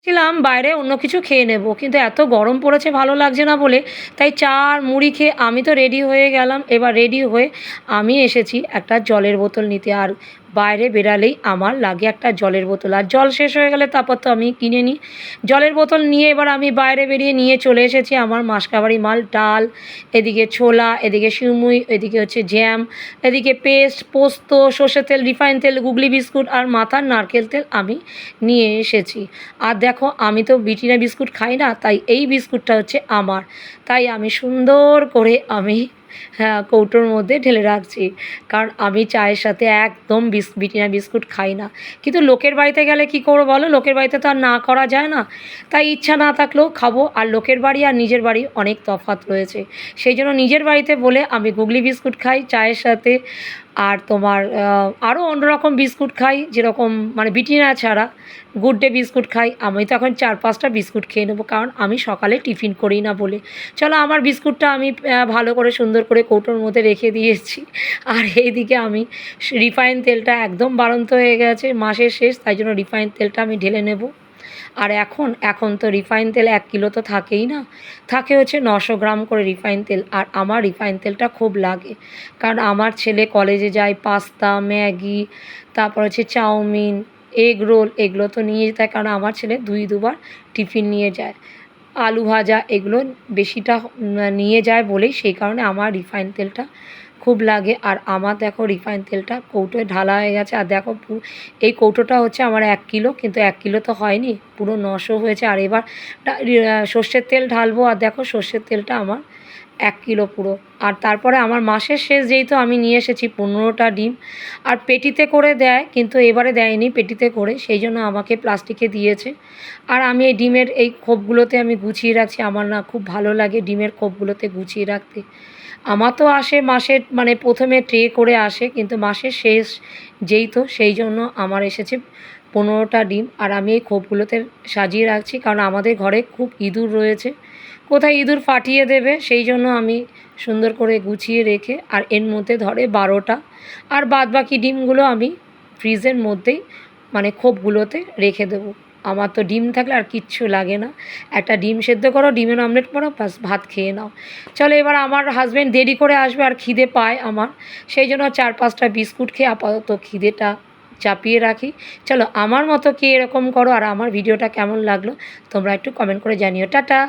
ছিলাম বাইরে অন্য কিছু খেয়ে নেব, কিন্তু এত গরম পড়েছে ভালো লাগছে না বলে তাই চা আর মুড়ি খেয়ে আমি তো রেডি হয়ে গেলাম। এবার রেডি হয়ে আমি এসেছি একটা জলের বোতল নিতে। আর বাইরে বেরালেই আমার লাগে একটা জলের বোতল, আর জল শেষ হয়ে গেলে তারপর তো আমি কিনে নিই জলের বোতল নিয়ে। এবার আমি বাইরে বেরিয়ে নিয়ে চলে এসেছি আমার মাসকাবাড়ি মাল, ডাল, এদিকে ছোলা, এদিকে সিউমুই, এদিকে হচ্ছে জ্যাম, এদিকে পেস্ট, পোস্ত, সর্ষের তেল, রিফাইন তেল, গুগলি বিস্কুট আর মাথার নারকেল তেল আমি নিয়ে এসেছি। আর দেখো আমি তো বিটিনা বিস্কুট খাই না, তাই এই বিস্কুটটা হচ্ছে আমার, তাই আমি সুন্দর করে আমি হ্যাঁ কৌটোর মধ্যে ঢেলে রাখছি, কারণ আমি চায়ের সাথে একদম বিটিনা বিস্কুট খাই না। কিন্তু লোকের বাড়িতে গেলে কী করবো বলো, লোকের বাড়িতে তো আর না করা যায় না, তাই ইচ্ছা না থাকলেও খাবো। আর লোকের বাড়ি আর নিজের বাড়ি অনেক তফাৎ রয়েছে, সেই জন্য নিজের বাড়িতে বলে আমি গুগলি বিস্কুট খাই চায়ের সাথে। আর তোমার আরও অন্যরকম বিস্কুট খাই, যেরকম মানে বিটিনা ছাড়া গুড ডে বিস্কুট খাই। আমি তো এখন 4-5টা বিস্কুট খেয়ে নেবো, কারণ আমি সকালে টিফিন করি না বলে। চলো আমার বিস্কুটটা আমি ভালো করে সুন্দর করে কৌটোর মধ্যে রেখে দিয়েছি। আর এইদিকে আমি রিফাইন তেলটা একদম বাড়ন্ত হয়ে গেছে, মাসের শেষ, তাই জন্য রিফাইন তেলটা আমি ঢেলে নেব। আর এখন তো রিফাইন তেল 1 কিলো তো থাকেই না, থাকে হচ্ছে 900 গ্রাম করে রিফাইন তেল। আর আমার রিফাইন তেলটা খুব লাগে, কারণ আমার ছেলে কলেজে যায়, পাস্তা, ম্যাগি, তারপর হচ্ছে চাউমিন, এগ রোল, এগুলো তো নিয়ে যেতে হয়, কারণ আমার ছেলে 2-2বার টিফিন নিয়ে যায়। আলু ভাজা এগুলো বেশিটা নিয়ে যায় বলেই সেই কারণে আমার রিফাইন তেলটা খুব লাগে। আর আমার দেখো রিফাইন তেলটা কৌটোয় ঢালা হয়ে গেছে। আর দেখো এই কৌটোটা হচ্ছে আমার 1 কিলো, কিন্তু 1 কিলো তো হয়নি, পুরো 900 হয়েছে। আর এবার সর্ষের তেল ঢালবো, আর দেখো সর্ষের তেলটা আমার 1 কিলো পুরো। আর তারপরে আমার মাসের শেষ যেহেতু আমি নিয়ে এসেছি 15টা ডিম। আর পেটিতে করে দেয়, কিন্তু এবারে দেয়নি পেটিতে করে, সেই জন্য আমাকে প্লাস্টিকে দিয়েছে। আর আমি এই ডিমের এই খোপগুলোতে আমি গুছিয়ে রাখছি, আমার না খুব ভালো লাগে ডিমের খোপগুলোতে গুছিয়ে রাখতে। আমার তো আসে মাসের মানে প্রথমে ট্রে করে আসে, কিন্তু মাসের শেষ যেই সেই জন্য আমার এসেছে 15টা ডিম। আর আমি এই খোপগুলোতে সাজিয়ে রাখছি, কারণ আমাদের ঘরে খুব ইঁদুর রয়েছে, কোথায় ইঁদুর ফাটিয়ে দেবে, সেই জন্য আমি সুন্দর করে গুছিয়ে রেখে, আর এর মধ্যে ধরে 12টা। আর বাদবাকি ডিমগুলো আমি ফ্রিজের মধ্যেই মানে খোপগুলোতে রেখে দেবো। আমার তো ডিম থাকলে আর কিচ্ছু লাগে না, একটা ডিম সেদ্ধ করো, ডিমের অমলেট করো, ব্যাস ভাত খেয়ে নাও। চলো এবার আমার হাজব্যান্ড দেরি করে আসবে আর খিদে পায় আমার, সেই জন্য 4-5টা বিস্কুট খেয়ে আপাতত খিদেটা চাপিয়ে রাখি। চলো আমার মতো কে এরকম করো, আর আমার ভিডিওটা কেমন লাগলো তোমরা একটু কমেন্ট করে জানিও। টাটা।